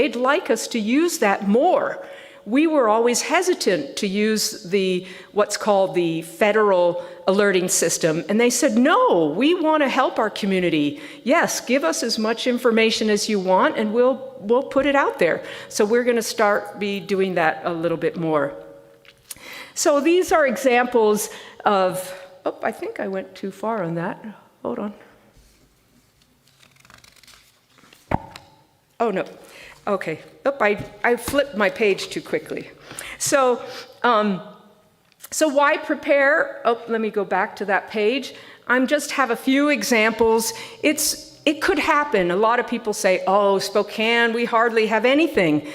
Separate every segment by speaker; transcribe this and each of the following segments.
Speaker 1: they'd like us to use that more. We were always hesitant to use what's called the federal alerting system. And they said, no, we want to help our community. Yes, give us as much information as you want and we'll put it out there. So we're going to be doing that a little bit more. So these are examples of, I think I went too far on that. Hold on. Oh, no. Okay. I flipped my page too quickly. So why prepare? Let me go back to that page. I just have a few examples. It could happen. A lot of people say, oh, Spokane, we hardly have anything.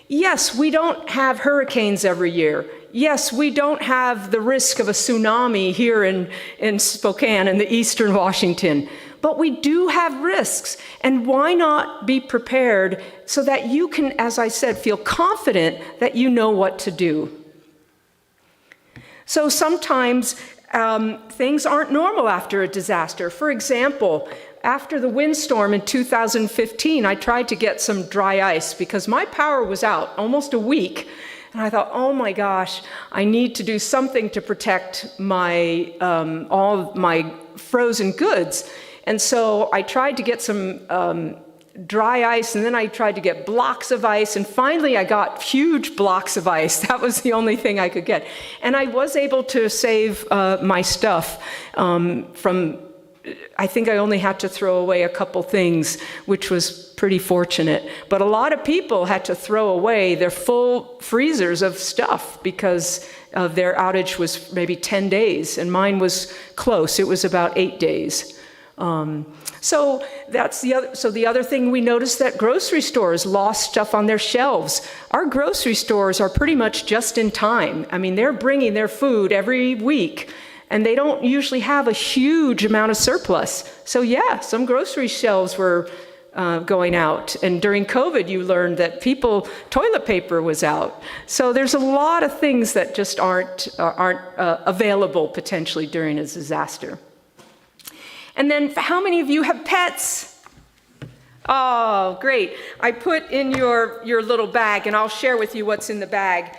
Speaker 1: Yes, we don't have hurricanes every year. Yes, we don't have the risk of a tsunami here in Spokane in the eastern Washington. But we do have risks, and why not be prepared so that you can, as I said, feel confident that you know what to do. So sometimes things aren't normal after a disaster. For example, after the windstorm in 2015, I tried to get some dry ice because my power was out almost a week. And I thought, oh my gosh, I need to do something to protect my all of my frozen goods. And so I tried to get some dry ice, and then I tried to get blocks of ice, and finally I got huge blocks of ice. That was the only thing I could get. And I was able to save my stuff from, I think I only had to throw away a couple things, which was pretty fortunate. But a lot of people had to throw away their full freezers of stuff because their outage was maybe 10 days, and mine was close. It was about 8 days. So the other thing we noticed, that grocery stores lost stuff on their shelves. Our grocery stores are pretty much just in time. I mean, they're bringing their food every week, and they don't usually have a huge amount of surplus. So yeah, some grocery shelves were going out. And during COVID, you learned that toilet paper was out. So there's a lot of things that just aren't available potentially during a disaster. And then how many of you have pets? Oh, great. I put in your little bag, and I'll share with you what's in the bag.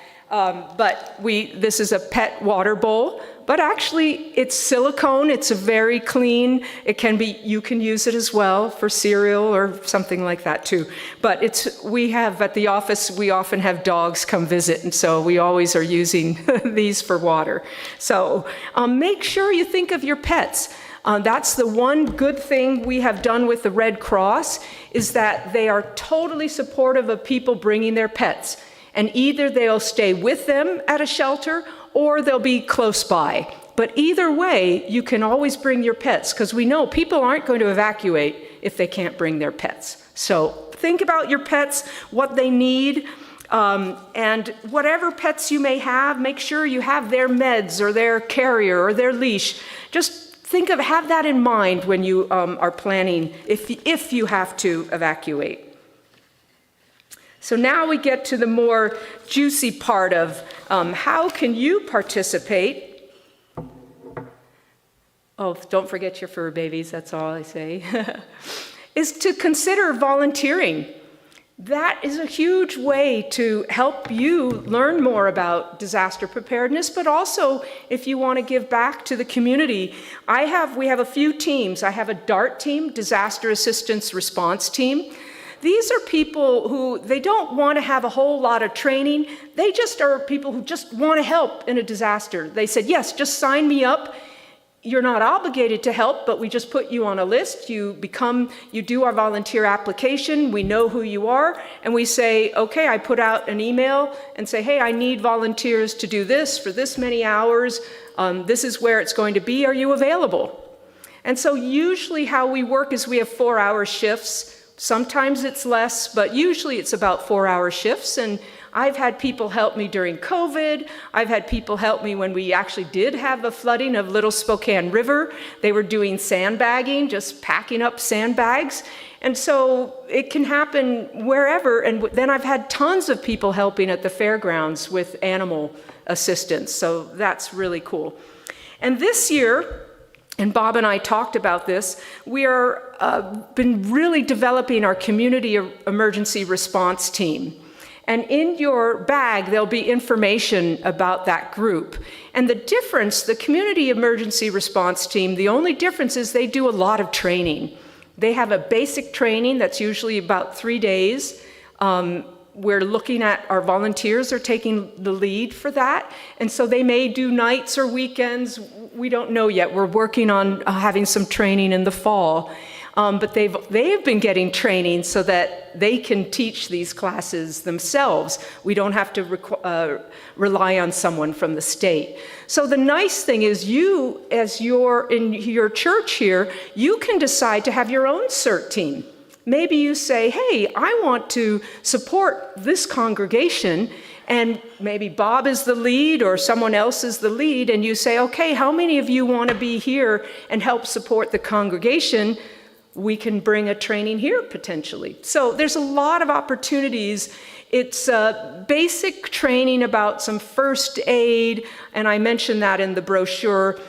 Speaker 1: This is a pet water bowl, but actually it's silicone. It's a very clean, you can use it as well for cereal or something like that too. But we have at the office, we often have dogs come visit, and so we always are using these for water. So make sure you think of your pets. That's the one good thing we have done with the Red Cross, is that they are totally supportive of people bringing their pets. And either they'll stay with them at a shelter or they'll be close by. But either way, you can always bring your pets, because we know people aren't going to evacuate if they can't bring their pets. So think about your pets, what they need, and whatever pets you may have, make sure you have their meds or their carrier or their leash. Just have that in mind when you are planning if you have to evacuate. So now we get to the more juicy part of how can you participate. Oh, don't forget your fur babies, that's all I say. Is to consider volunteering. That is a huge way to help you learn more about disaster preparedness, but also if you want to give back to the community. We have a few teams. I have a DART team, Disaster Assistance Response Team. These are people who, they don't want to have a whole lot of training. They just are people who just want to help in a disaster. They said, yes, just sign me up. You're not obligated to help, but we just put you on a list. You do our volunteer application. We know who you are. And we say, okay, I put out an email and say, hey, I need volunteers to do this for this many hours. This is where it's going to be. Are you available? And so usually how we work is we have 4-hour shifts. Sometimes it's less, but usually it's about 4-hour shifts. And I've had people help me during COVID. I've had people help me when we actually did have a flooding of Little Spokane River. They were doing sandbagging, just packing up sandbags. And so it can happen wherever. And then I've had tons of people helping at the fairgrounds with animal assistance. So that's really cool. And this year, and Bob and I talked about this, we are been really developing our community emergency response team. And in your bag, there'll be information about that group. And the difference, the community emergency response team, the only difference is they do a lot of training. They have a basic training that's usually about 3 days. We're looking at, our volunteers are taking the lead for that. And so they may do nights or weekends. We don't know yet. We're working on having some training in the fall. But they've been getting training so that they can teach these classes themselves. We don't have to rely on someone from the state. So the nice thing is you, as you're in your church here, you can decide to have your own CERT team. Maybe you say, hey, I want to support this congregation, and maybe Bob is the lead or someone else is the lead, and you say, okay, how many of you want to be here and help support the congregation? We can bring a training here potentially. So there's a lot of opportunities. It's basic training about some first aid, and I mentioned that in the brochure.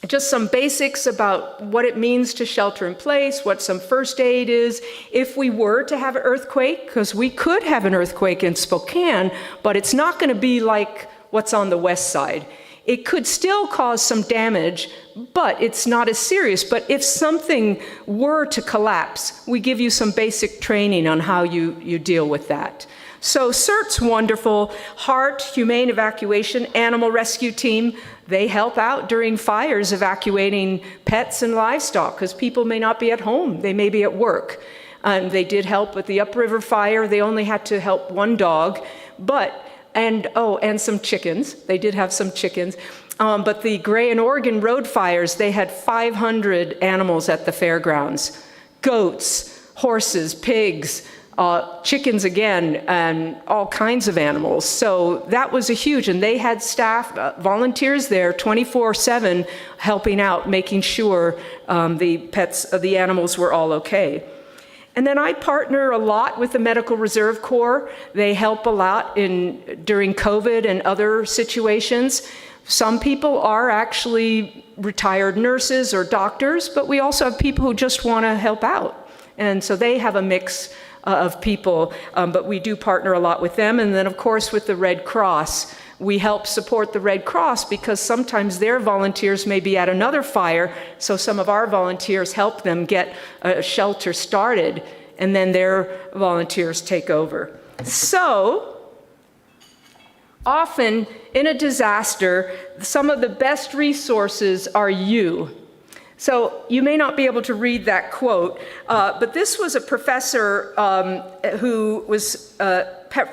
Speaker 1: Just some basics about what it means to shelter in place, what some first aid is. If we were to have an earthquake, because we could have an earthquake in Spokane, but it's not going to be like what's on the west side. It could still cause some damage, but it's not as serious. But if something were to collapse, we give you some basic training on how you deal with that. So CERT's wonderful. HEART, Humane Evacuation, Animal Rescue Team, they help out during fires evacuating pets and livestock because people may not be at home. They may be at work. They did help with the upriver fire. They only had to help one dog, and some chickens. They did have some chickens. But the Gray and Oregon road fires, they had 500 animals at the fairgrounds. Goats, horses, pigs, chickens again, and all kinds of animals. So that was a huge, and they had staff, volunteers there 24/7 helping out, making sure the animals were all okay. And then I partner a lot with the Medical Reserve Corps. They help a lot during COVID and other situations. Some people are actually retired nurses or doctors, but we also have people who just want to help out. And so they have a mix of people, but we do partner a lot with them. And then, of course, with the Red Cross, we help support the Red Cross because sometimes their volunteers may be at another fire, so some of our volunteers help them get a shelter started, and then their volunteers take over. So, often in a disaster, some of the best resources are you. So you may not be able to read that quote, but this was a professor who was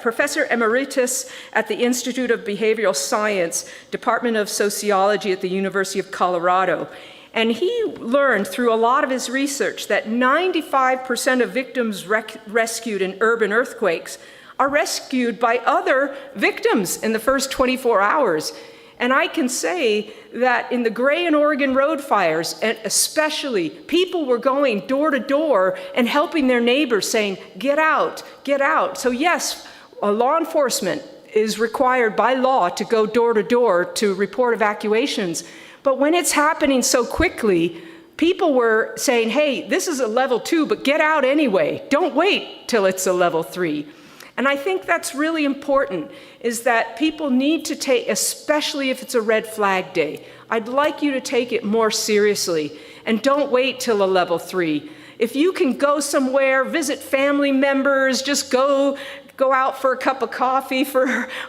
Speaker 1: Professor Emeritus at the Institute of Behavioral Science, Department of Sociology at the University of Colorado. And he learned through a lot of his research that 95% of victims rescued in urban earthquakes are rescued by other victims in the first 24 hours. And I can say that in the Gray and Oregon road fires, and especially, people were going door to door and helping their neighbors saying, get out, get out. So yes, law enforcement is required by law to go door to door to report evacuations. But when it's happening so quickly, people were saying, hey, this is a level 2, but get out anyway. Don't wait till it's a level 3. And I think that's really important, is that people need to take, especially if it's a red flag day, I'd like you to take it more seriously and don't wait till a level 3. If you can go somewhere, visit family members, just go out for a cup of coffee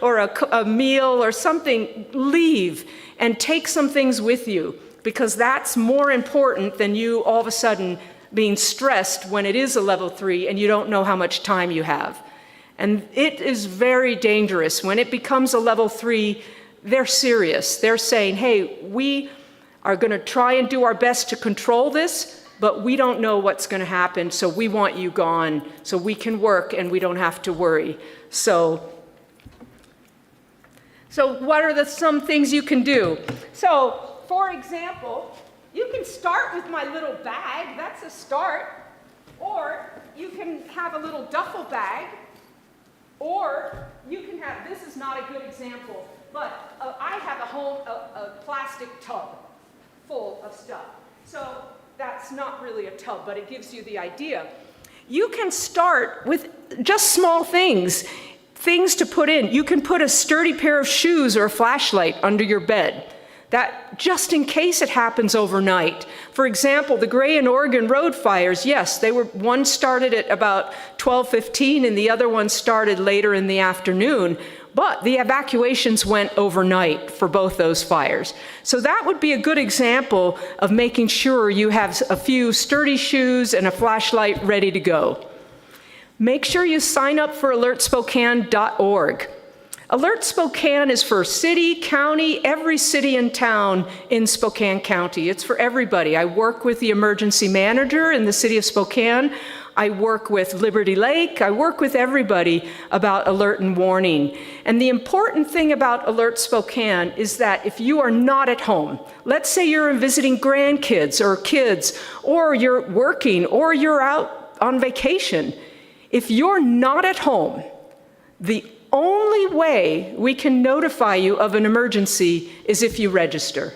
Speaker 1: or a meal or something, leave and take some things with you, because that's more important than you all of a sudden being stressed when it is a level 3 and you don't know how much time you have. And it is very dangerous. When it becomes a level 3, they're serious. They're saying, hey, we are going to try and do our best to control this, but we don't know what's going to happen, so we want you gone so we can work and we don't have to worry. So what are some things you can do? So, for example, you can start with my little bag. That's a start. Or you can have a little duffel bag. Or you can have, this is not a good example, but I have a plastic tub. full of stuff. So that's not really a tub, but it gives you the idea. You can start with just small things to put in. You can put a sturdy pair of shoes or a flashlight under your bed. That just in case it happens overnight. For example, the Gray and Oregon road fires, yes, one started at about 12:15 and the other one started later in the afternoon, but the evacuations went overnight for both those fires. So that would be a good example of making sure you have a few sturdy shoes and a flashlight ready to go. Make sure you sign up for alertspokane.org. Alert Spokane is for city, county, every city and town in Spokane County. It's for everybody. I work with the emergency manager in the city of Spokane. I work with Liberty Lake. I work with everybody about alert and warning. And the important thing about Alert Spokane is that if you are not at home, let's say you're visiting grandkids or kids, or you're working, or you're out on vacation, if you're not at home, the only way we can notify you of an emergency is if you register.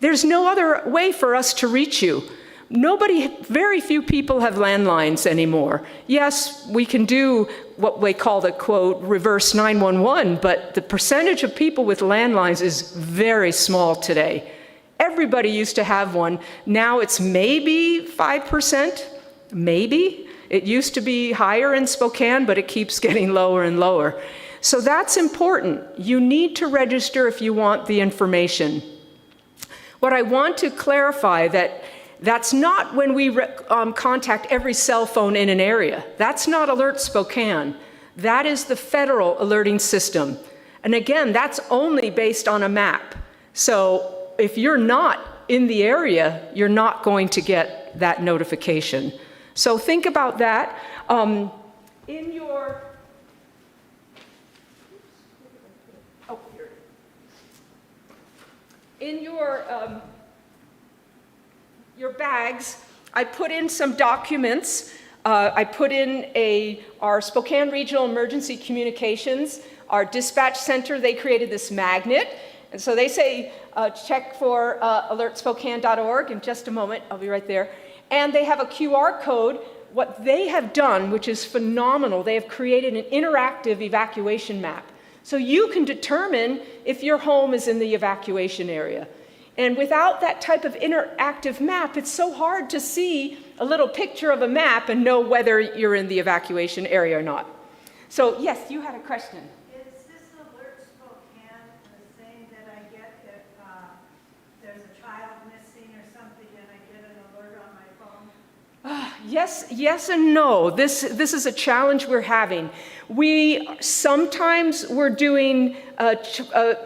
Speaker 1: There's no other way for us to reach you. Very few people have landlines anymore. Yes, we can do what they call the quote reverse 911, but the percentage of people with landlines is very small today. Everybody used to have one. Now it's maybe 5%, maybe. It used to be higher in Spokane, but it keeps getting lower and lower. So that's important. You need to register if you want the information. What I want to clarify that's not when we contact every cell phone in an area. That's not Alert Spokane. That is the federal alerting system. And again, that's only based on a map. So if you're not in the area, you're not going to get that notification. So think about that. In your bags, I put in some documents. I put in our Spokane Regional Emergency Communications, our dispatch center. They created this magnet. And so they say, check for alertspokane.org. In just a moment, I'll be right there. And they have a QR code. What they have done, which is phenomenal, they have created an interactive evacuation map. So you can determine if your home is in the evacuation area. And without that type of interactive map, it's so hard to see a little picture of a map and know whether you're in the evacuation area or not. So yes, you had a question.
Speaker 2: Is this Alert Spokane the same that I get if there's a child missing or something and I get an alert on my phone?
Speaker 1: Yes and no. This is a challenge we're having. Sometimes we're doing a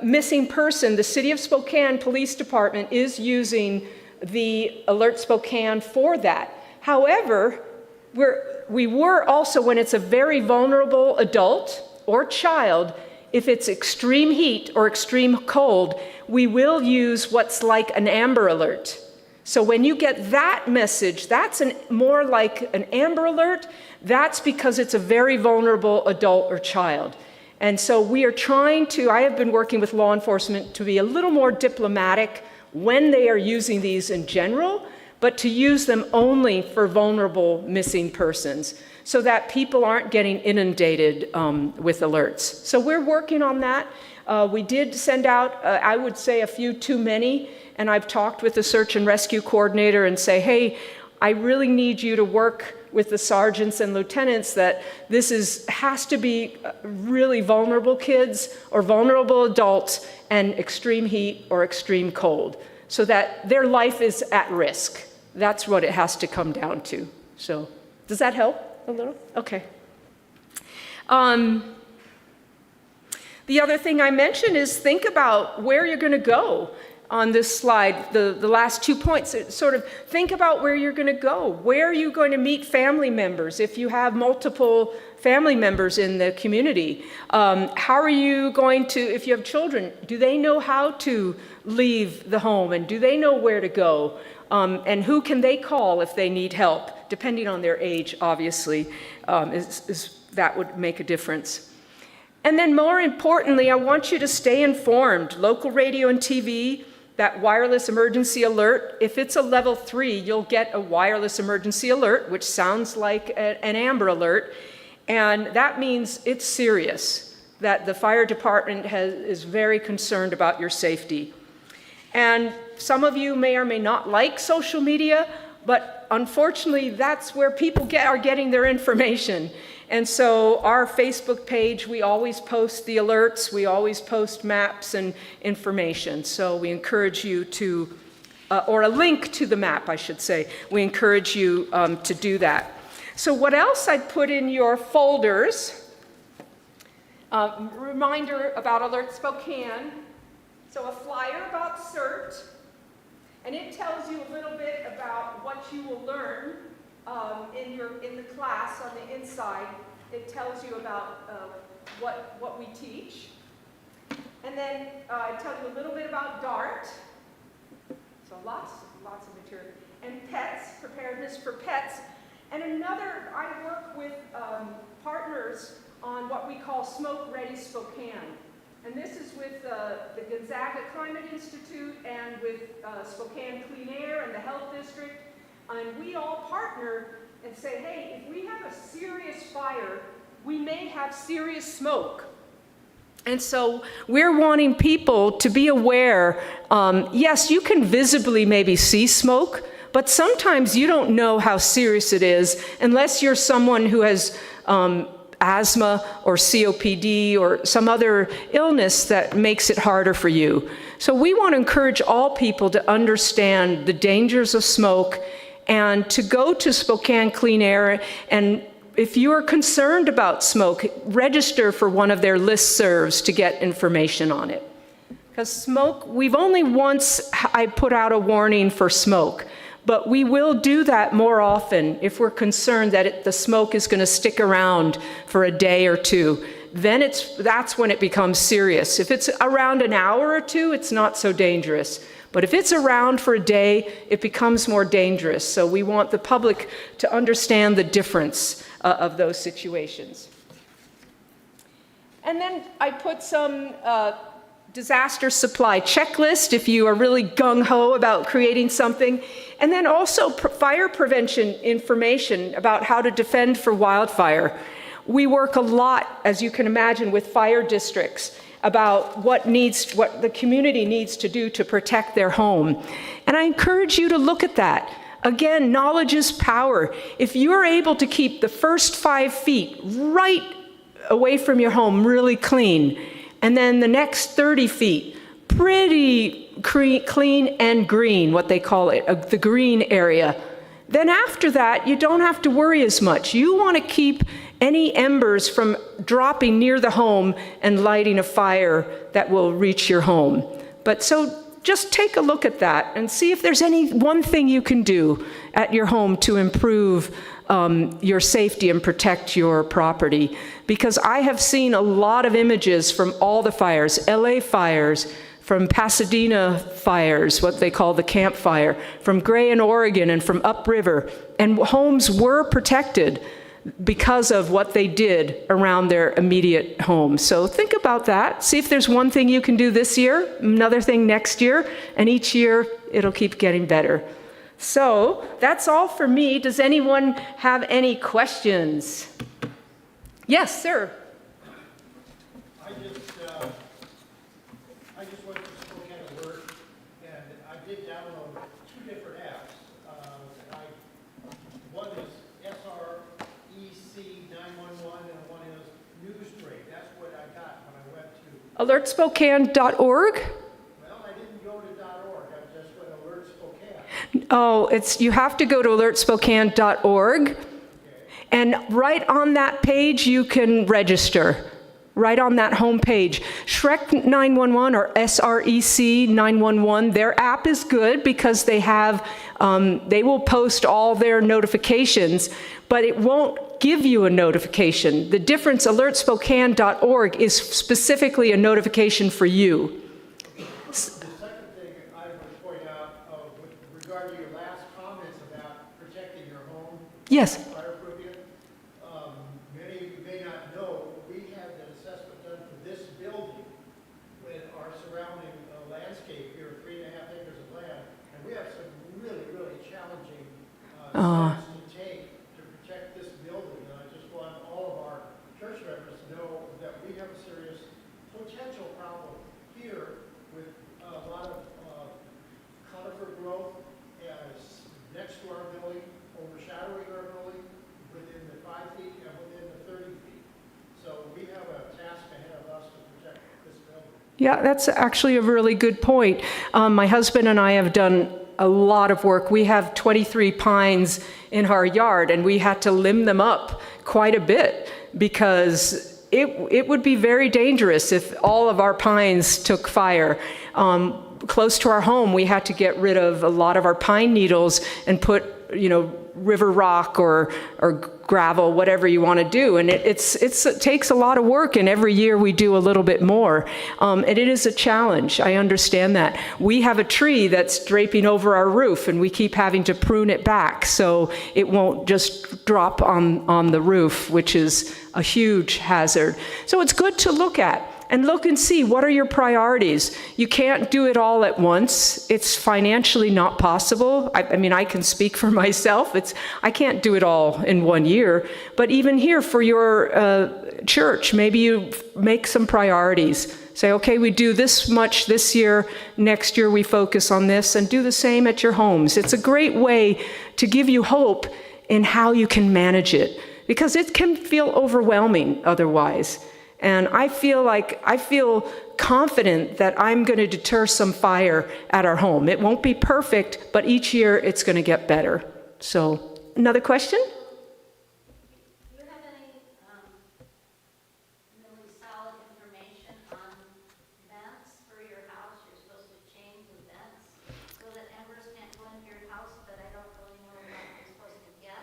Speaker 1: missing person. The City of Spokane Police Department is using the Alert Spokane for that. However, we were also, when it's a very vulnerable adult or child, if it's extreme heat or extreme cold, we will use what's like an Amber Alert. So when you get that message, that's more like an Amber Alert. That's because it's a very vulnerable adult or child. And so we are I have been working with law enforcement to be a little more diplomatic when they are using these in general, but to use them only for vulnerable missing persons so that people aren't getting inundated with alerts. So we're working on that. We did send out, I would say, a few too many. And I've talked with the search and rescue coordinator and say, hey, I really need you to work with the sergeants and lieutenants that has to be really vulnerable kids or vulnerable adults and extreme heat or extreme cold so that their life is at risk. That's what it has to come down to. So does that help a little? Okay. The other thing I mentioned is think about where you're going to go. On this slide, the last 2 points, sort of think about where you're going to go. Where are you going to meet family members if you have multiple family members in the community? How are you going to, if you have children, do they know how to leave the home and do they know where to go? And who can they call if they need help? Depending on their age, obviously, that would make a difference. And then more importantly, I want you to stay informed. Local radio and TV, that wireless emergency alert. If it's a level 3, you'll get a wireless emergency alert, which sounds like an Amber Alert, and that means it's serious, that the fire department is very concerned about your safety. And some of you may or may not like social media, but unfortunately, that's where people are getting their information. And so our Facebook page, we always post the alerts, we always post maps and information. So we encourage you to, or a link to the map, I should say. We encourage you to do that. So what else I'd put in your folders? Reminder about Alert Spokane. So a flyer about CERT, and it tells you a little bit about what you will learn in the class on the inside. It tells you about what we teach. And then I tell you a little bit about DART. So lots of material. And pets, preparedness for pets. And another, I work with partners on what we call Smoke Ready Spokane. And this is with the Gonzaga Climate Institute and with Spokane Clean Air and the Health District. And we all partner and say, hey, if we have a serious fire, we may have serious smoke. And so we're wanting people to be aware, yes, you can visibly maybe see smoke, but sometimes you don't know how serious it is unless you're someone who has asthma or COPD or some other illness that makes it harder for you. So we want to encourage all people to understand the dangers of smoke and to go to Spokane Clean Air, and if you are concerned about smoke, register for one of their listservs to get information on it. Because smoke, we've only once I put out a warning for smoke, but we will do that more often if we're concerned that the smoke is going to stick around for a day or two. Then that's when it becomes serious. If it's around an hour or two, it's not so dangerous. But if it's around for a day, it becomes more dangerous. So we want the public to understand the difference of those situations. And then I put some disaster supply checklist if you are really gung-ho about creating something. And then also fire prevention information about how to defend for wildfire. We work a lot, as you can imagine, with fire districts about what the community needs to do to protect their home. And I encourage you to look at that. Again, knowledge is power. If you're able to keep the first 5 feet right away from your home really clean, and then the next 30 feet pretty clean and green, what they call it, the green area, then after that, you don't have to worry as much. You want to keep any embers from dropping near the home and lighting a fire that will reach your home. But so just take a look at that and see if there's any one thing you can do at your home to improve your safety and protect your property. Because I have seen a lot of images from all the fires, LA fires, from Pasadena fires, what they call the Camp Fire, from Gray in Oregon and from upriver. And homes were protected because of what they did around their immediate home. So think about that. See if there's one thing you can do this year, another thing next year, and each year it'll keep getting better. So that's all for me. Does anyone have any questions? Yes, sir.
Speaker 3: I just went to Spokane Alert, and I did download 2 different apps. One is SREC 911, and one is Newsbreak. That's what I got when I went to.
Speaker 1: alertspokane.org?
Speaker 3: Well, I didn't go to .org. I just went to Alert Spokane.
Speaker 1: Oh, you have to go to alertspokane.org.
Speaker 3: Okay.
Speaker 1: And right on that page, you can register. Right on that home page. Shrek 911 or SREC 911, their app is good because they will post all their notifications, but it won't give you a notification. The difference, alertspokane.org is specifically a notification for you.
Speaker 3: The second thing I would point out with regard to your last comments about protecting your home.
Speaker 1: Yes.
Speaker 3: Fireproofing it. Many of you may not know, we had an assessment done for this building when our surrounding landscape here, 3.5 we have a serious potential problem here with a lot of conifer growth as next to our building, overshadowing our building, within the 5 feet and within the 30 feet. So we have a task ahead of us to protect this building.
Speaker 1: Yeah, that's actually a really good point. My husband and I have done a lot of work. We have 23 pines in our yard, and we had to limb them up quite a bit because it would be very dangerous if all of our pines took fire. Close to our home, we had to get rid of a lot of our pine needles and put, river rock or gravel, whatever you want to do. And it takes a lot of work, and every year we do a little bit more. And it is a challenge. I understand that. We have a tree that's draping over our roof, and we keep having to prune it back so it won't just drop on the roof, which is a huge hazard. So it's good to look at. And look and see, what are your priorities? You can't do it all at once. It's financially not possible. I mean, I can speak for myself. I can't do it all in 1 year. But even here for your church, maybe you make some priorities. Say, okay, we do this much this year. Next year we focus on this, and do the same at your homes. It's a great way to give you hope in how you can manage it, because it can feel overwhelming otherwise. And I feel confident that I'm going to deter some fire at our home. It won't be perfect, but each year it's going to get better. So, another question?
Speaker 4: Do you have any really solid information on vents for your house? You're supposed to change the vents so that embers can't go into your house, but I don't really know what you're supposed to get.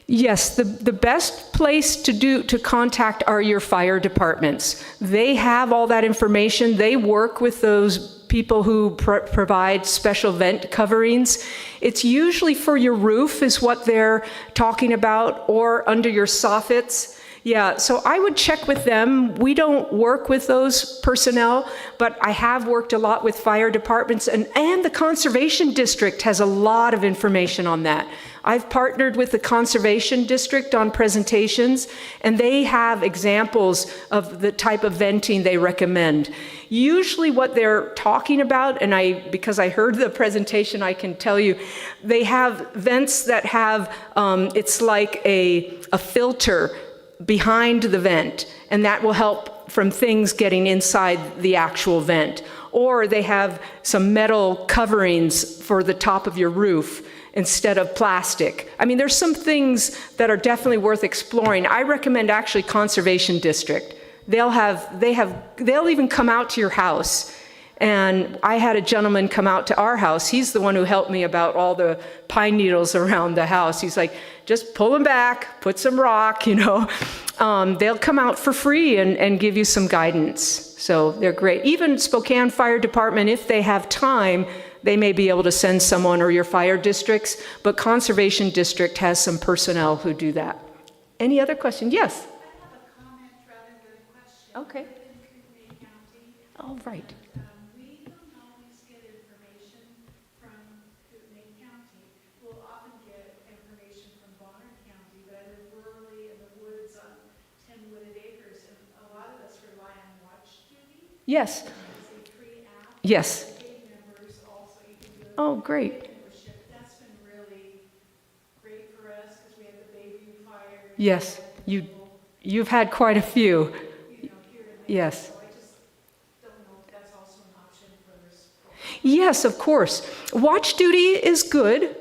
Speaker 1: Yes, the best place to contact are your fire departments. They have all that information. They work with those people who provide special vent coverings. It's usually for your roof is what they're talking about, or under your soffits. Yeah, so I would check with them. We don't work with those personnel, but I have worked a lot with fire departments, and the Conservation District has a lot of information on that. I've partnered with the Conservation District on presentations, and they have examples of the type of venting they recommend. Usually what they're talking about, and because I heard the presentation, I can tell you, they have vents that have, it's like a filter behind the vent, and that will help from things getting inside the actual vent. Or they have some metal coverings for the top of your roof instead of plastic. I mean, there's some things that are definitely worth exploring. I recommend actually Conservation District. They'll even come out to your house. And I had a gentleman come out to our house. He's the one who helped me about all the pine needles around the house. He's like, just pull them back, put some rock, They'll come out for free and give you some guidance. So they're great. Even Spokane Fire Department, if they have time, they may be able to send someone, or your fire districts, but Conservation District has some personnel who do that. Any other question? Yes?
Speaker 2: I have a comment rather than a question.
Speaker 1: Okay.
Speaker 2: I live in Kootenai County.
Speaker 1: Oh, right.
Speaker 2: We don't always get information from Kootenai County. We'll often get information from Bonner County, but I live rurally in the woods on 10 wooded acres, and a lot of us rely on Watch Duty.
Speaker 1: Yes.
Speaker 2: It's a free app.
Speaker 1: Yes.
Speaker 2: Paid members also, you can do
Speaker 1: Oh, great.
Speaker 2: membership. That's been really great for us because we had the Bayview fire.
Speaker 1: Yes. You've had quite a few.
Speaker 2: Here in
Speaker 1: Yes.
Speaker 2: So I just don't know if that's also an option for this.
Speaker 1: Yes, of course. Watch Duty is good.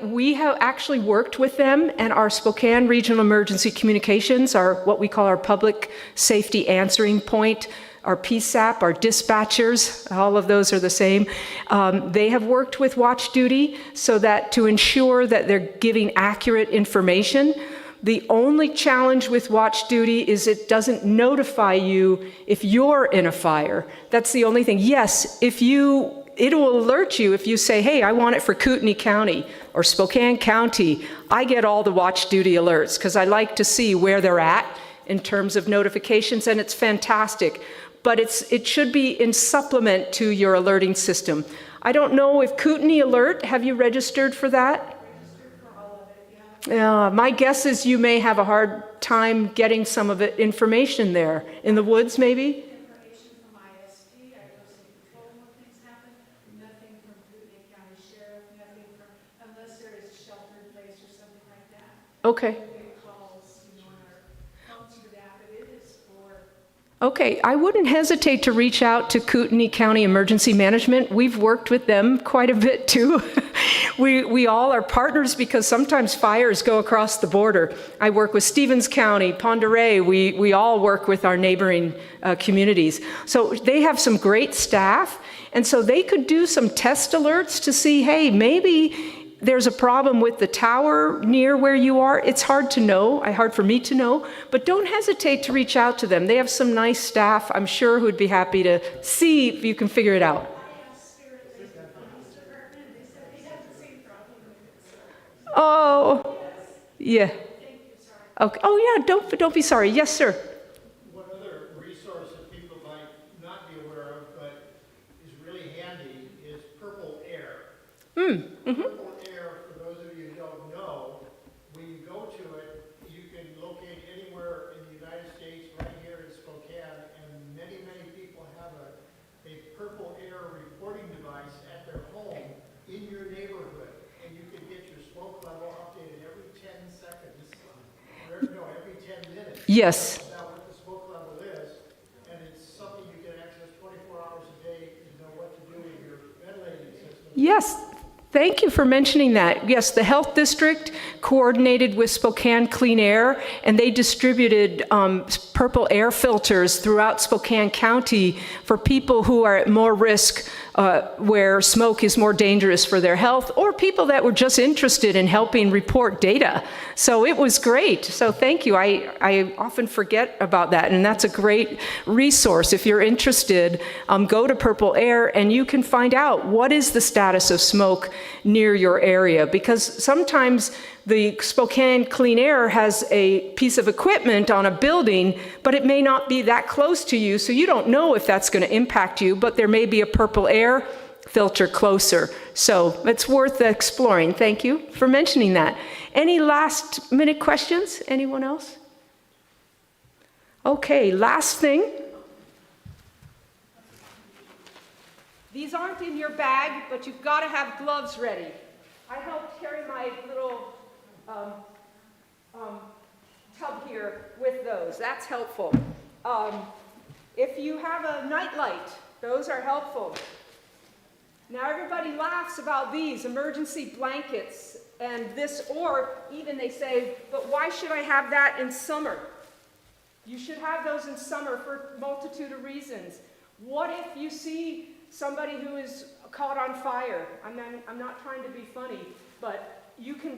Speaker 1: We have actually worked with them, and our Spokane Regional Emergency Communications, what we call our Public Safety Answering Point, our PSAP, our dispatchers, all of those are the same. They have worked with Watch Duty so that to ensure that they're giving accurate information. The only challenge with Watch Duty is it doesn't notify you if you're in a fire. That's the only thing. Yes, it will alert you if you say, hey, I want it for Kootenai County or Spokane County. I get all the Watch Duty alerts because I like to see where they're at in terms of notifications, and it's fantastic. But it should be in supplement to your alerting system. I don't know if Kootenai Alert, have you registered for that?
Speaker 2: Registered for all of it,
Speaker 1: My guess is you may have a hard time getting some of it information there. In the woods, maybe?
Speaker 2: Information from ISD, Idaho State Patrol when things happen, nothing from Kootenai County Sheriff, nothing from, unless there is a sheltered place or something like that.
Speaker 1: Okay.
Speaker 2: We get calls, on our phones for that, but it is for
Speaker 1: Okay, I wouldn't hesitate to reach out to Kootenai County Emergency Management. We've worked with them quite a bit too. We all are partners because sometimes fires go across the border. I work with Stevens County, Pend Oreille. We all work with our neighboring communities. So they have some great staff, and so they could do some test alerts to see, hey, maybe there's a problem with the tower near where you are. It's hard to know, hard for me to know, but don't hesitate to reach out to them. They have some nice staff, I'm sure, who'd be happy to see if you can figure it out. Oh, yeah. Okay. Oh, yeah, don't be sorry. Yes, sir.
Speaker 3: One other resource that people might not be aware of, but is really handy, is Purple Air. Purple Air, for those of you who don't know, when you go to it, you can locate anywhere in the United States, right here in Spokane, and many, many people have a Purple Air reporting device at their home in your neighborhood, and you can get your smoke level updated every 10 seconds, every 10 minutes.
Speaker 1: Yes.
Speaker 3: About what the smoke level is, and it's something you can access 24 hours a day to know what to do with your ventilating system.
Speaker 1: Yes. Thank you for mentioning that. Yes, the health district coordinated with Spokane Clean Air, and they distributed purple air filters throughout Spokane County for people who are at more risk, where smoke is more dangerous for their health, or people that were just interested in helping report data. So it was great. So thank you. I often forget about that, and that's a great resource. If you're interested, go to Purple Air, and you can find out what is the status of smoke near your area, because sometimes the Spokane Clean Air has a piece of equipment on a building, but it may not be that close to you, so you don't know if that's going to impact you, but there may be a Purple Air filter closer. So it's worth exploring. Thank you for mentioning that. Any last minute questions? Anyone else? Okay, last thing. These aren't in your bag, but you've got to have gloves ready. I helped carry my little tub here with those. That's helpful. If you have a nightlight, those are helpful. Now everybody laughs about these emergency blankets and this, or even they say, but why should I have that in summer? You should have those in summer for a multitude of reasons. What if you see somebody who is caught on fire? I'm not trying to be funny, but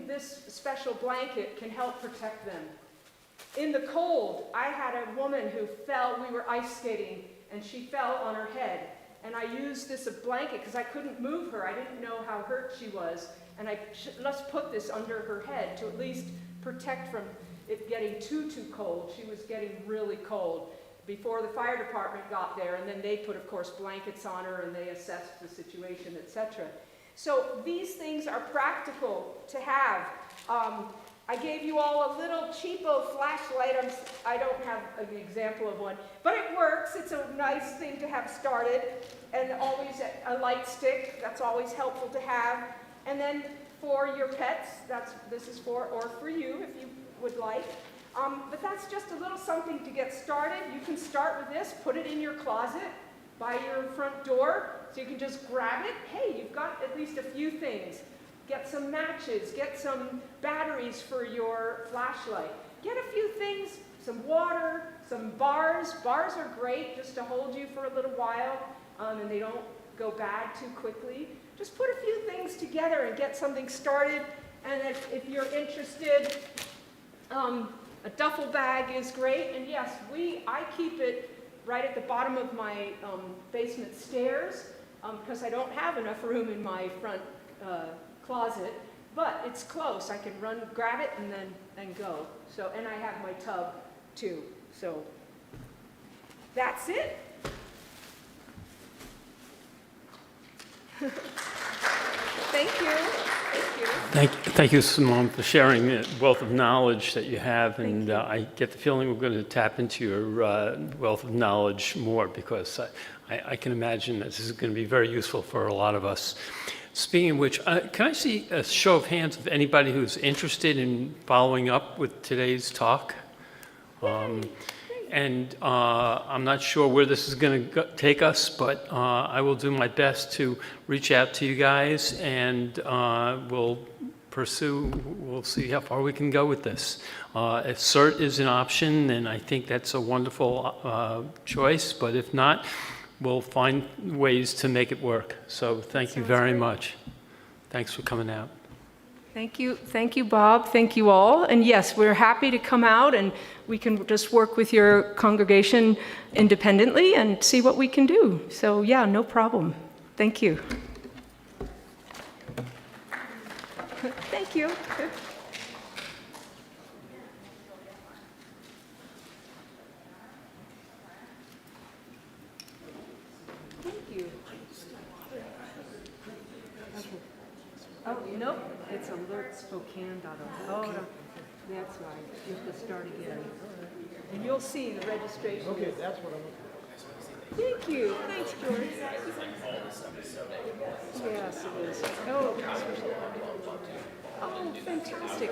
Speaker 1: this special blanket can help protect them. In the cold, I had a woman who fell, we were ice skating, and she fell on her head. And I used this blanket because I couldn't move her. I didn't know how hurt she was. And let's put this under her head to at least protect from it getting too cold. She was getting really cold before the fire department got there, and then they put, of course, blankets on her, and they assessed the situation, etc. So these things are practical to have. I gave you all a little cheapo flashlight. I don't have an example of one, but it works. It's a nice thing to have started, and always a light stick. That's always helpful to have. And then for your pets, this is for, or for you if you would like. But that's just a little something to get started. You can start with this, put it in your closet by your front door, so you can just grab it. Hey, you've got at least a few things. Get some matches, get some batteries for your flashlight. Get a few things, some water, some bars. Bars are great just to hold you for a little while, and they don't go bad too quickly. Just put a few things together and get something started. And if you're interested, a duffel bag is great, and yes, I keep it right at the bottom of my basement stairs because I don't have enough room in my front closet, but it's close. I can run, grab it, and then go. So, and I have my tub too. So that's it. Thank you.
Speaker 5: Thank you, Simone, for sharing the wealth of knowledge that you have, and I get the feeling we're going to tap into your wealth of knowledge more, because I can imagine that this is going to be very useful for a lot of us. Speaking of which, can I see a show of hands of anybody who's interested in following up with today's talk? And I'm not sure where this is going to take us, but I will do my best to reach out to you guys, and we'll see how far we can go with this. If CERT is an option, then I think that's a wonderful choice, but if not, we'll find ways to make it work. So thank you very much. Thanks for coming out.
Speaker 1: Thank you, Bob. Thank you all. And yes, we're happy to come out, and we can just work with your congregation independently and see what we can do. So yeah, no problem. Thank you. Thank you. Thank you. Oh, nope, it's alertspokane.org. Oh, no. That's right. You have to start again. And you'll see the registration.
Speaker 3: Okay, that's what I'm looking for.
Speaker 1: Thank you. Thanks, George. Yes, it is. Oh, fantastic.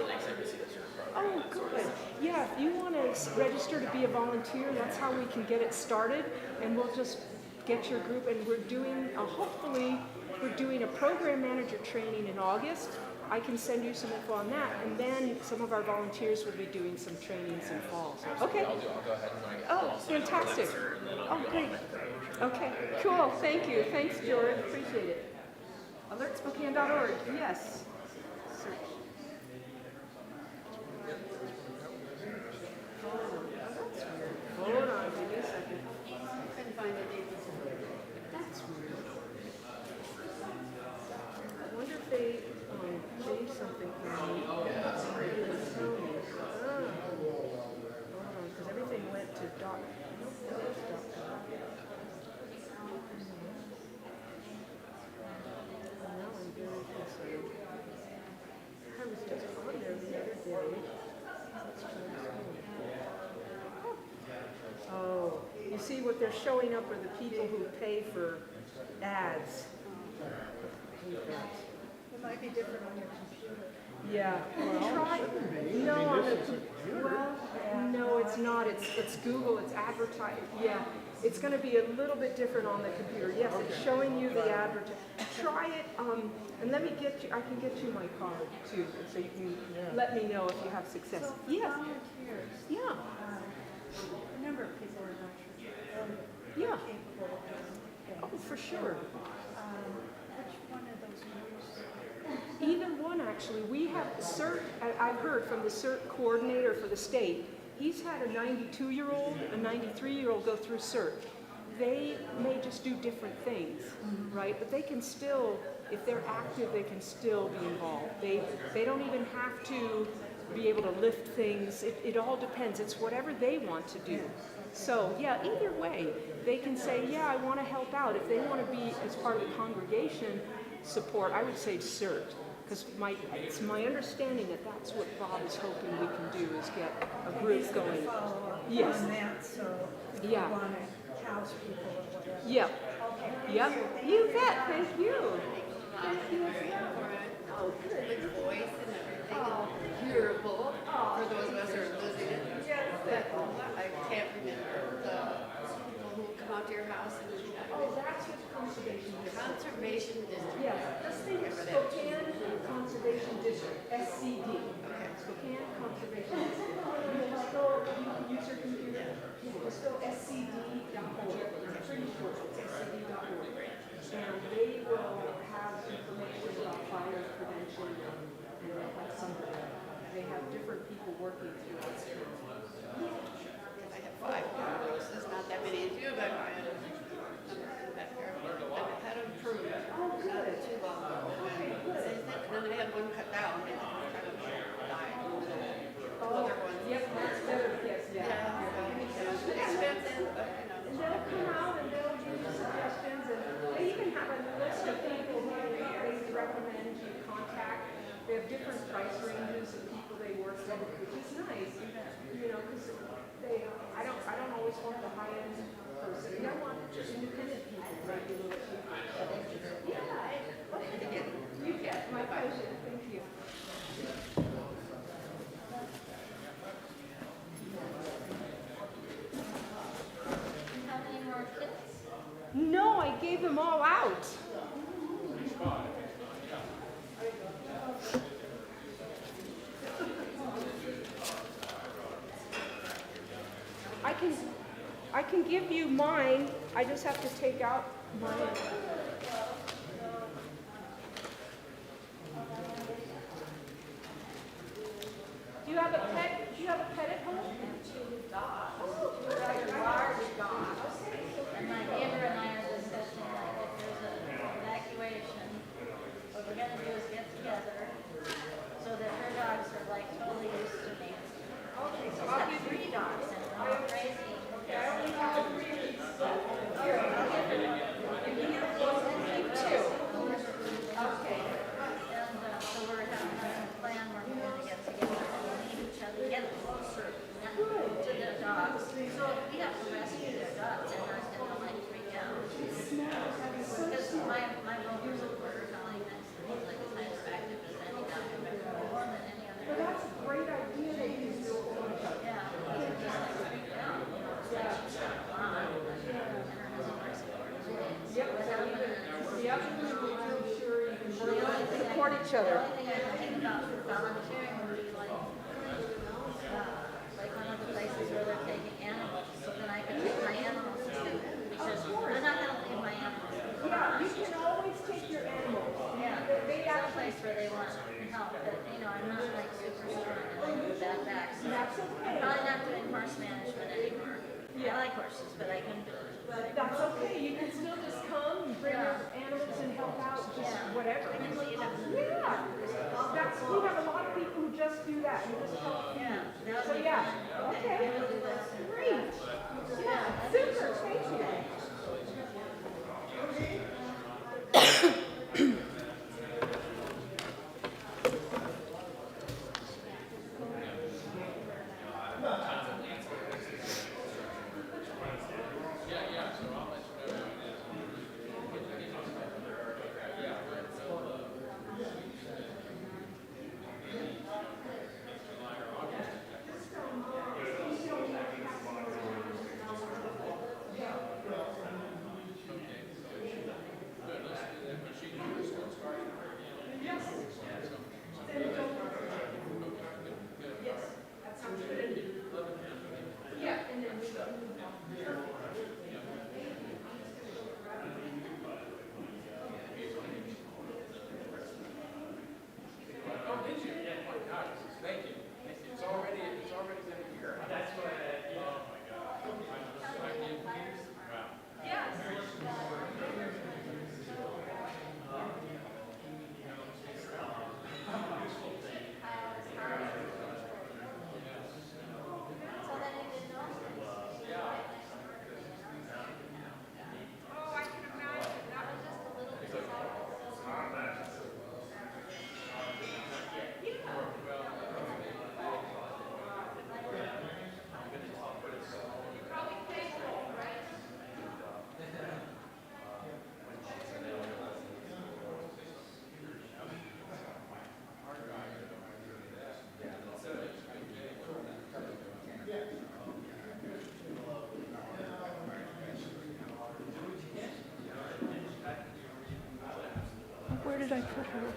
Speaker 1: Oh, good. Yeah, if you want to register to be a volunteer, that's how we can get it started. And we'll just get your group. And we're doing, hopefully, we're doing a program manager training in August. I can send you some info on that, and then some of our volunteers will be doing some trainings in fall. So, okay.
Speaker 6: I'll go ahead and like.
Speaker 1: Oh, fantastic. Oh, great. Okay, cool. Thank you. Thanks, George. Appreciate it. Alertspokane.org. Yes. Search. Hold on. Give me a second. Couldn't find it. That's weird. I wonder if they changed something for me. Hold on, because everything went to dot. Nope, that was .com. Now I'm very concerned. I was just on there the other day. Let's try this again. Oh, you see what they're showing up are the people who pay for ads.
Speaker 2: It might be different on your computer.
Speaker 1: Yeah. Try. No, on the, well, no, it's not. It's Google. It's advertising. Yeah. It's going to be a little bit different on the computer. Yes, it's showing you the advertising. Try it. And let me get you. I can get you my card too, so you can let me know if you have success.
Speaker 2: So
Speaker 1: Yes.
Speaker 2: volunteers,
Speaker 1: Yeah.
Speaker 2: a number of people are not
Speaker 1: Yeah.
Speaker 2: capable of doing
Speaker 1: Oh,
Speaker 2: things.
Speaker 1: for sure.
Speaker 2: Which one of those groups?
Speaker 1: Either one, actually. We have CERT, I've heard from the CERT coordinator for the state. He's had a 92-year-old, a 93-year-old go through CERT. They may just do different things, right? But they can still, if they're active, they can still be involved. They don't even have to be able to lift things. It all depends. It's whatever they want to do. So, yeah, either way, they can say, yeah, I want to help out. If they want to be, as part of the congregation support, I would say CERT. Because it's my understanding that that's what Bob is hoping we can do, is get a group going.
Speaker 2: Follow up
Speaker 1: Yes.
Speaker 2: on that, so if
Speaker 1: Yeah.
Speaker 2: you want to house people or whatever.
Speaker 1: Yep.
Speaker 2: Okay.
Speaker 1: Yep. You bet. Thank you. Thank you. Oh, good.
Speaker 7: With voice and everything, and hearable for those of us who are losing it. But I can't remember the people who come out to your house and do that.
Speaker 1: Oh, that's what conservation is.
Speaker 7: Conservation district.
Speaker 1: Yeah, just think of Spokane Conservation District, SCD. Spokane Conservation District. You can use your computer. Just go scd.org. It's pretty short. It's scd.org. And they will have information about fire prevention and they'll have they have different people working through it.
Speaker 7: I have 5 houses, not that many in view, but I am back there. I've had them pruned.
Speaker 1: Oh, good.
Speaker 7: Not too long ago. And then I had one cut down. And it kind of died.
Speaker 1: Oh,
Speaker 7: Other ones.
Speaker 1: yep, that's better. Yes, yeah.
Speaker 7: Yeah.
Speaker 1: which is nice, you know, because I don't always want the high-end person. I want just independent people, regular people. Yeah, you get my pleasure. Thank you.
Speaker 4: How many more kits?
Speaker 1: No, I gave them all out. I can give you mine. I just have to take out mine. Do you have a pet? Do you have a pet at home? Oh, perfect.
Speaker 4: And my neighbor and I are discussing that if there's an evacuation, what we're gonna do is get together so that her dogs are like totally used to me.
Speaker 1: Okay, so
Speaker 4: She's
Speaker 1: I'll
Speaker 4: got
Speaker 1: give
Speaker 4: 3 dogs and they're all crazy.
Speaker 1: I only have 3 of these. Here, I'll give her one. And you have one and keep 2. Okay.
Speaker 4: And so we're having a plan where we're gonna get together and leave each other, get closer to their dogs. So if we have to rescue their dogs, they're not gonna like freak out. Because my Rover's a border collie next to me, he's like as hyperactive as any dog I've ever owned, more than any other.
Speaker 1: Well, that's a great idea that you do.
Speaker 4: Yeah, because they're just like freaked out, you know, it's like she's got a bond and her husband works for her.
Speaker 1: Yep, so the other one will make sure you can support each
Speaker 4: The
Speaker 1: other.
Speaker 4: only thing I can think about for volunteering would be like one of the places where they're taking animals, so then I could take my animals too, because they're not gonna leave my animals.
Speaker 1: Yeah, you can always take your animals.
Speaker 4: Yeah,
Speaker 1: They
Speaker 4: some
Speaker 1: actually,
Speaker 4: place where they want help, but you know, I'm not like super strong and I have bad back, so
Speaker 1: that's
Speaker 4: I'm
Speaker 1: okay.
Speaker 4: probably not doing horse management anymore. I like horses, but I can do it.
Speaker 1: That's okay. You can still just come and bring your animals and help out, just whatever.
Speaker 4: I can lead them.
Speaker 1: Yeah, that's, we have a lot of people who just do that. You just help.
Speaker 4: Yeah, that
Speaker 1: So
Speaker 4: would be
Speaker 1: yeah,
Speaker 4: fun.
Speaker 1: okay.
Speaker 4: I will do that.
Speaker 1: Great. Yeah, super. Thank you. Where did I put her?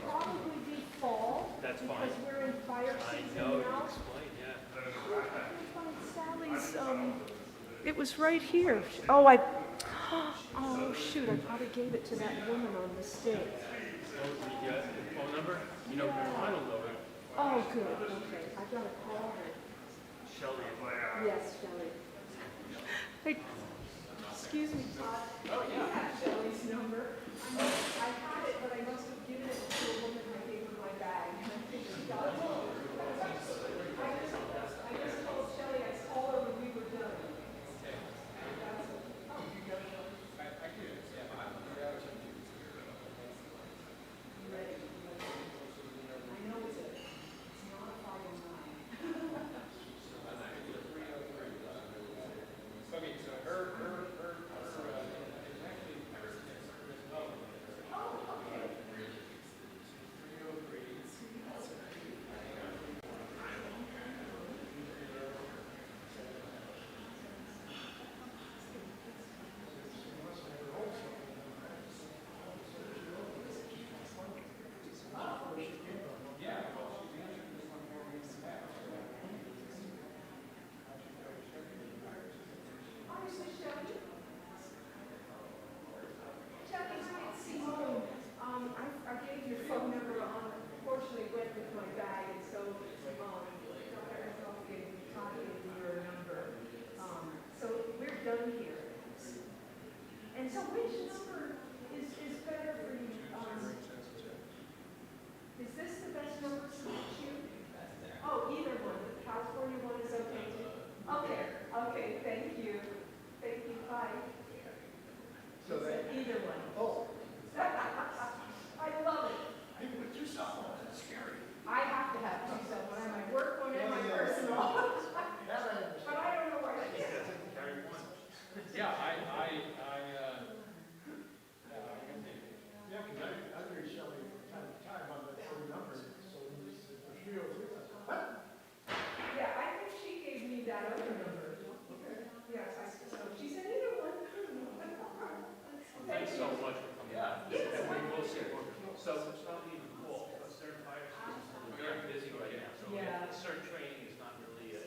Speaker 1: Probably be fall.
Speaker 5: That's fine.
Speaker 1: Because we're in fire season now.
Speaker 5: Explain, yeah.
Speaker 1: Sally's, it was right here. Oh shoot, I probably gave it to that woman on mistake.
Speaker 5: Oh, the phone number? You know, I don't know her.
Speaker 1: Oh, good, okay, I gotta call her.
Speaker 5: Shelley.
Speaker 1: Yes, Shelley. Hey, Excuse me, Todd. Oh, yeah. You have Shelley's number. I had it, but I must have given it to a woman I gave her my bag. And I think she got it. I just told Shelley I'd call her when we were done. I know it's not a 509.
Speaker 6: Okay, so her
Speaker 1: Honestly, Shelley, hi, it's Simone. I gave your phone number on, unfortunately went with my bag, and so, Dr. Eshoff gave Todd gave me your number. So we're done here. And so which number is better for you? Is this the best number to reach you? Oh, either one. The California one is okay too? Okay, thank you. Thank you, bye.
Speaker 3: So that,
Speaker 1: Either one.
Speaker 3: oh,
Speaker 1: I love it.
Speaker 3: people with two cell phones, that's scary.
Speaker 1: I have to have two cell phones, my work one and my
Speaker 3: Yeah, yeah.
Speaker 1: personal.
Speaker 3: That I understand.
Speaker 1: But I don't know why I can't.
Speaker 6: yeah,
Speaker 3: Yeah, because I hear Shelley from time to time on that same number, so when you said for 303, I said, what?
Speaker 1: Yeah, I think she gave me that other number. Yes, so she said either one.
Speaker 5: Thanks so much for coming. Yeah. And we will see. So it's not even full, but certain fire stations are very busy right now. So
Speaker 1: Yeah.
Speaker 5: CERT training is not really a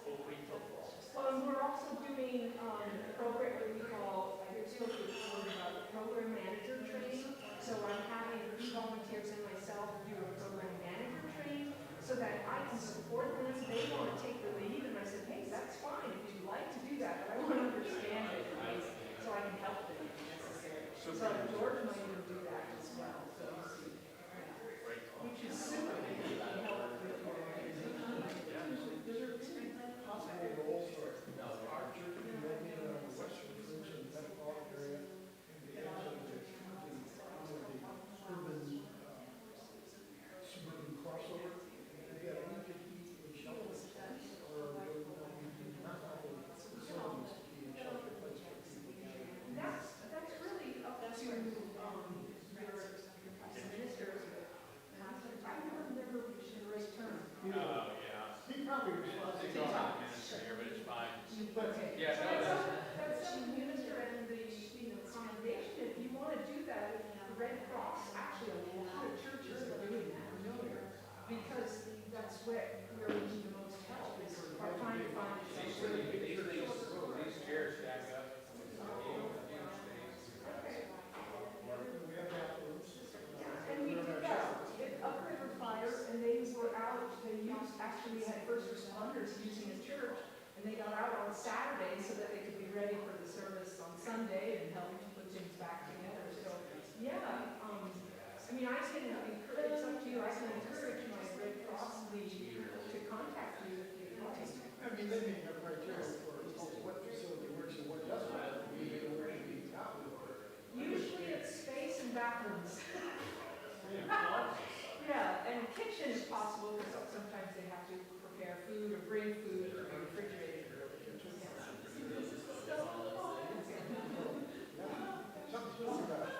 Speaker 5: full week till fall.
Speaker 1: Well, and we're also doing a program that we call, I hear still good word about program manager training. So I'm having 3 volunteers and myself do a program manager training so that I can support them. They want to take the lead, and I said, hey, that's fine if you'd like to do that, but I want to understand it so I can help them if necessary. So George might even do that as well. So we'll see. Which is super big to help with your organization.
Speaker 3: Possible roles for our church, maybe in the western fringe and metropolitan area, and the edge of the urban, suburban crossover. If you have any key in shelter place, or you not have a facilities key in shelter place for people gathering.
Speaker 1: That's really up to your minister. I never reached the right term.
Speaker 6: oh, yeah.
Speaker 3: He probably responds to
Speaker 6: It's
Speaker 3: God.
Speaker 6: not minister here, but it's fine.
Speaker 1: Okay.
Speaker 6: Yeah, no,
Speaker 1: That's the minister and the, congregation, if you want to do that, the Red Cross, actually, a lot of churches are doing that, because that's where we need the most help, is our trying to find.
Speaker 6: These chairs stack up.
Speaker 3: We have bathrooms.
Speaker 1: And we did that, Upriver Fire, and they were out, actually had first responders using a church, and they got out on Saturday so that they could be ready for the service on Sunday and help put things back together. So, yeah, I can encourage, it's up to you, I can encourage my Red Cross lead to contact you if you'd like.
Speaker 3: I mean, they may have criteria for what facility works and what doesn't. We may know where to be out.
Speaker 1: Usually it's space and bathrooms. Yeah, and kitchen if possible, because sometimes they have to prepare food or bring food or refrigerate it.
Speaker 3: Something to think about.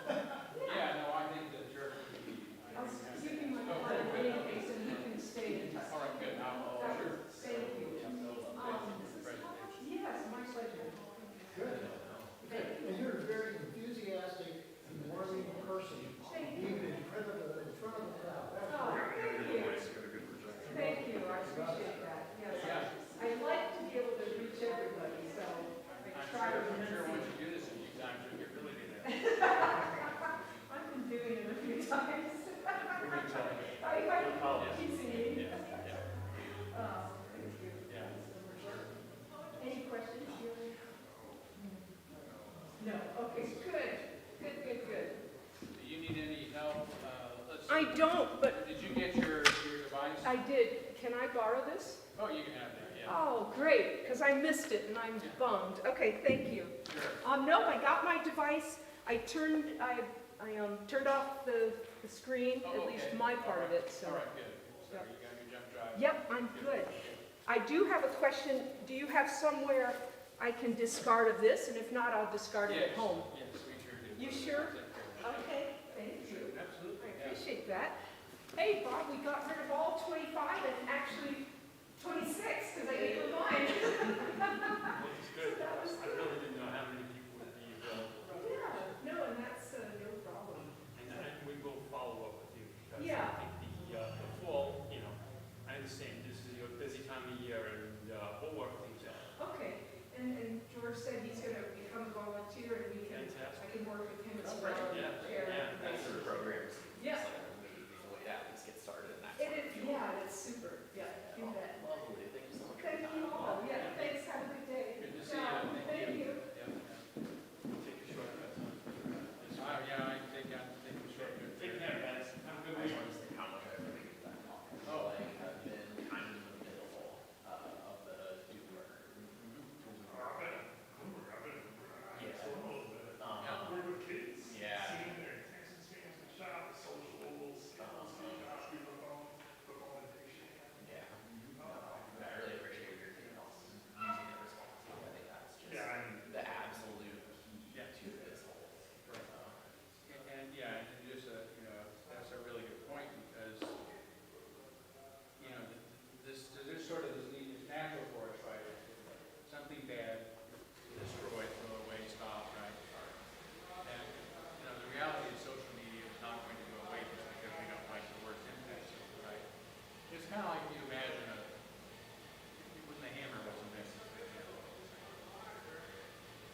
Speaker 6: Yeah, no, I think the church would be.
Speaker 1: I'll give you my card in case and you can stay in touch.
Speaker 6: All right, good. Sure.
Speaker 1: Thank you. Yes, my pleasure.
Speaker 3: Good. And you're a very enthusiastic and warming person. Being in front of the crowd.
Speaker 1: Oh, thank you. Thank you, I appreciate that. Yes, I like I don't, but
Speaker 6: Did you get your device?
Speaker 1: I did. Can I borrow this?
Speaker 6: Oh, you can have that, yeah.
Speaker 1: Oh, great, because I missed it and I'm bummed. Okay, thank you.
Speaker 6: Sure.
Speaker 1: No, I got my device. I turned off the screen,
Speaker 6: Oh,
Speaker 1: at least
Speaker 6: okay.
Speaker 1: my part of it, so.
Speaker 6: All right, good. So
Speaker 1: Yep.
Speaker 6: you got your jump drive?
Speaker 1: Yep, I'm good. I do have a question. Do you have somewhere I can discard of this? And if not, I'll discard it at
Speaker 6: Yes,
Speaker 1: home.
Speaker 6: yes, we sure do.
Speaker 1: You sure?
Speaker 6: Take care of that.
Speaker 1: Okay, thank you.
Speaker 6: Absolutely.
Speaker 1: I
Speaker 6: yeah.
Speaker 1: appreciate that. Hey, Bob, we got rid of all 25 and actually 26 because I gave her mine.
Speaker 5: It's good.
Speaker 1: That was
Speaker 5: I really didn't know how many people would be available.
Speaker 1: Yeah, no, and that's no problem.
Speaker 5: And we will follow up with you because
Speaker 1: Yeah.
Speaker 5: I think the fall, I understand this is your busy time of year and we'll work things out.
Speaker 1: Okay, and George said he's going to become a volunteer and we can,
Speaker 5: Fantastic.
Speaker 1: I can work with him as
Speaker 8: Oh,
Speaker 1: well.
Speaker 8: great.
Speaker 1: and
Speaker 5: Yeah,
Speaker 1: share
Speaker 5: yeah.
Speaker 8: Thanks for the programs.
Speaker 1: Yeah.
Speaker 8: It's like a way to at least get started in that
Speaker 1: It
Speaker 8: sort of
Speaker 1: is,
Speaker 8: field.
Speaker 1: yeah, it's super. Yeah, you bet.
Speaker 8: Lovely, thank you so much. for
Speaker 1: Thank
Speaker 8: your
Speaker 1: you
Speaker 8: time.
Speaker 1: all. Yeah, thanks. Have a good day.
Speaker 6: Good to
Speaker 1: Good
Speaker 6: see you.
Speaker 1: job. Thank you.
Speaker 6: Yeah.
Speaker 5: Take a shortcut.
Speaker 6: Yeah, I can take a short trip.
Speaker 5: Take care, guys. Have a good
Speaker 8: I just
Speaker 5: week.
Speaker 8: wanted to say how much I appreciate that talk.
Speaker 6: Oh.
Speaker 8: Like, I've been kind of in the middle of the Duke murder. Yeah.
Speaker 9: We're with kids.
Speaker 8: Yeah.
Speaker 9: Seeing their Texas fans in the shop, the socials, football addiction.
Speaker 8: Yeah. I really appreciate your take on using it responsibly. I think that's just
Speaker 9: Yeah, and
Speaker 8: the absolute key
Speaker 6: Yeah.
Speaker 8: to this whole thing.
Speaker 6: And yeah, and just that's a really good point because, this sort of this need is natural for us, right? Something bad, destroy, throw away, stop, right? And, the reality is social media is not going to go away just because we don't like the words impact, right? It's kind of like you imagine when the hammer was invented.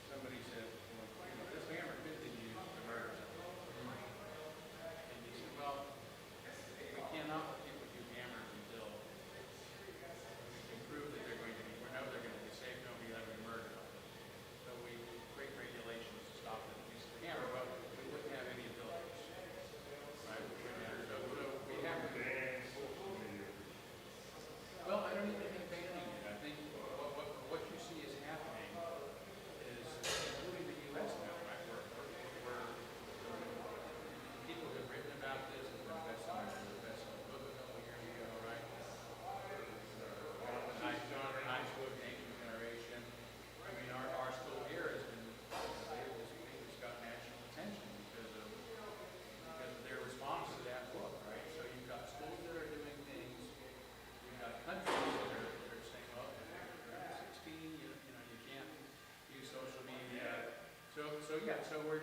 Speaker 6: Somebody said, well, this hammer could be used to murder someone. And he said, well, we cannot let people use hammers until we can prove that they're going to be, we know they're going to be safe, nobody will ever be murdered. So we create regulations to stop the use of the hammer, but we wouldn't have any abilities. Right? We wouldn't have, so we have to.
Speaker 9: ban social media.
Speaker 6: Well, I don't even think banning it. I think what you see is happening is, including the U.S. now, right? We're people have written about this. It's been best selling book a couple years ago, right? Jonathan Icewood, Ancient Generation. I mean, our school here has been, it's got national attention because of their response to that book, right? So you've got schools that are doing things. You've got countries that are saying, well, if you're under 16, you can't use social media. So yeah, so we're